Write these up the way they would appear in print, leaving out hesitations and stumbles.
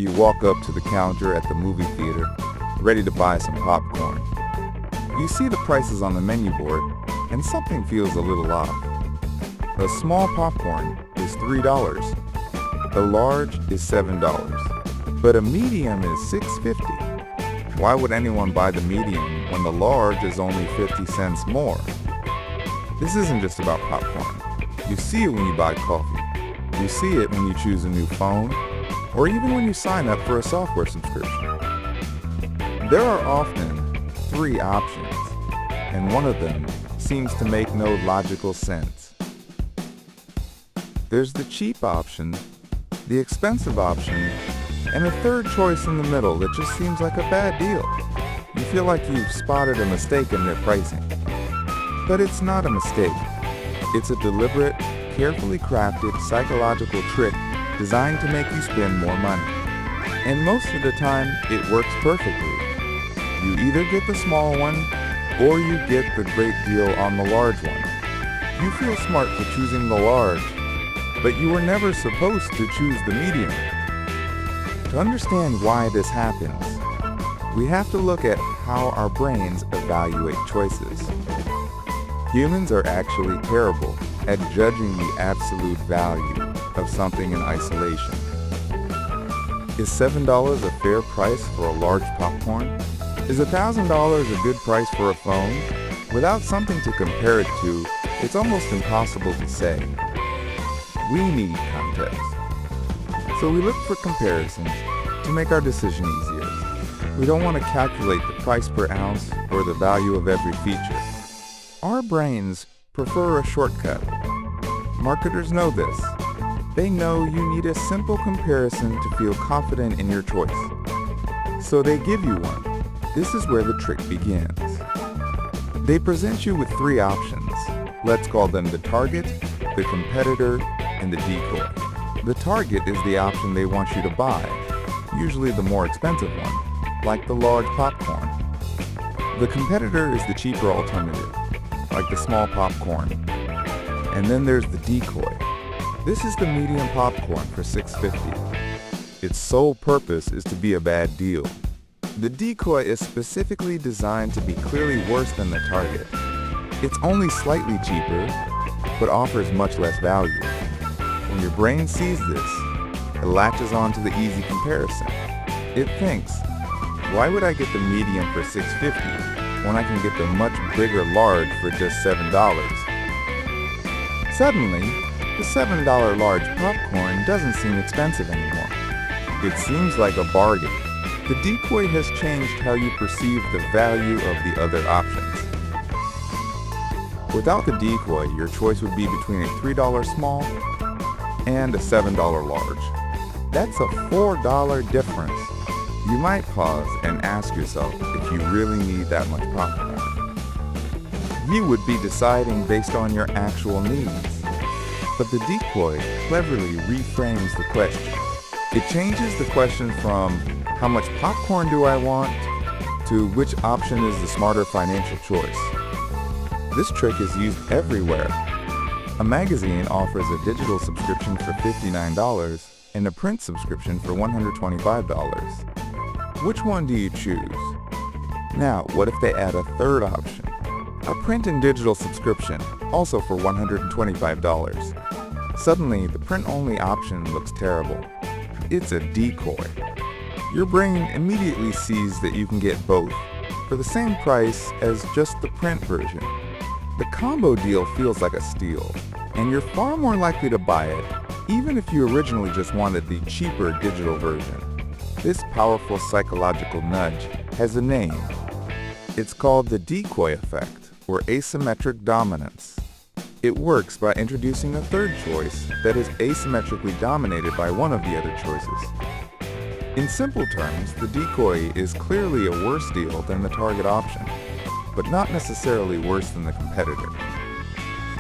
You walk up to the counter at the movie theater, ready to buy some popcorn. You see the prices on the menu board, and something feels a little off. A small popcorn is $3. A large is $7. But a medium is $6.50. Why would anyone buy the medium when the large is only 50 cents more? This isn't just about popcorn. You see it when you buy coffee. You see it when you choose a new phone, or even when you sign up for a software subscription. There are often 3 options, and one of them seems to make no logical sense. There's the cheap option, the expensive option, and a third choice in the middle that just seems like a bad deal. You feel like you've spotted a mistake in their pricing. But it's not a mistake. It's a deliberate, carefully crafted psychological trick designed to make you spend more money. And most of the time, it works perfectly. You either get the small one, or you get the great deal on the large one. You feel smart for choosing the large, but you were never supposed to choose the medium. To understand why this happens, we have to look at how our brains evaluate choices. Humans are actually terrible at judging the absolute value of something in isolation. Is $7 a fair price for a large popcorn? Is $1,000 a good price for a phone? Without something to compare it to, it's almost impossible to say. We need context. So we look for comparisons to make our decision easier. We don't want to calculate the price per ounce or the value of every feature. Our brains prefer a shortcut. Marketers know this. They know you need a simple comparison to feel confident in your choice. So they give you one. This is where the trick begins. They present you with 3 options. Let's call them the target, the competitor, and the decoy. The target is the option they want you to buy, usually the more expensive one, like the large popcorn. The competitor is the cheaper alternative, like the small popcorn. And then there's the decoy. This is the medium popcorn for $6.50. Its sole purpose is to be a bad deal. The decoy is specifically designed to be clearly worse than the target. It's only slightly cheaper, but offers much less value. When your brain sees this, it latches on to the easy comparison. It thinks, why would I get the medium for $6.50 when I can get the much bigger large for just $7? Suddenly, the $7 large popcorn doesn't seem expensive anymore. It seems like a bargain. The decoy has changed how you perceive the value of the other options. Without the decoy, your choice would be between a $3 small and a $7 large. That's a $4 difference. You might pause and ask yourself if you really need that much popcorn. You would be deciding based on your actual needs. But the decoy cleverly reframes the question. It changes the question from how much popcorn do I want to which option is the smarter financial choice. This trick is used everywhere. A magazine offers a digital subscription for $59 and a print subscription for $125. Which one do you choose? Now, what if they add a third option? A print and digital subscription, also for $125. Suddenly, the print-only option looks terrible. It's a decoy. Your brain immediately sees that you can get both for the same price as just the print version. The combo deal feels like a steal, and you're far more likely to buy it, even if you originally just wanted the cheaper digital version. This powerful psychological nudge has a name. It's called the Decoy Effect, or asymmetric dominance. It works by introducing a third choice that is asymmetrically dominated by one of the other choices. In simple terms, the decoy is clearly a worse deal than the target option, but not necessarily worse than the competitor.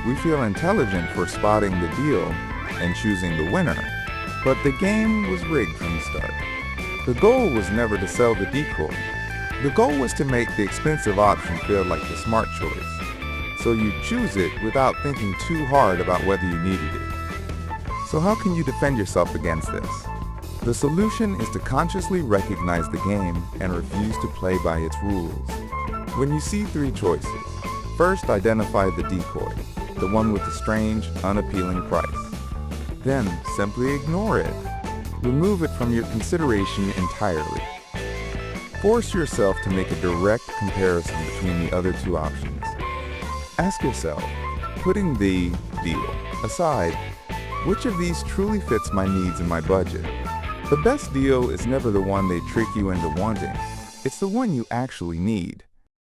We feel intelligent for spotting the deal and choosing the winner, but the game was rigged from the start. The goal was never to sell the decoy. The goal was to make the expensive option feel like the smart choice, so you choose it without thinking too hard about whether you needed it. So how can you defend yourself against this? The solution is to consciously recognize the game and refuse to play by its rules. When you see three choices, first identify the decoy, the one with the strange, unappealing price. Then simply ignore it. Remove it from your consideration entirely. Force yourself to make a direct comparison between the other two options. Ask yourself, putting the deal aside, which of these truly fits my needs and my budget? The best deal is never the one they trick you into wanting. It's the one you actually need.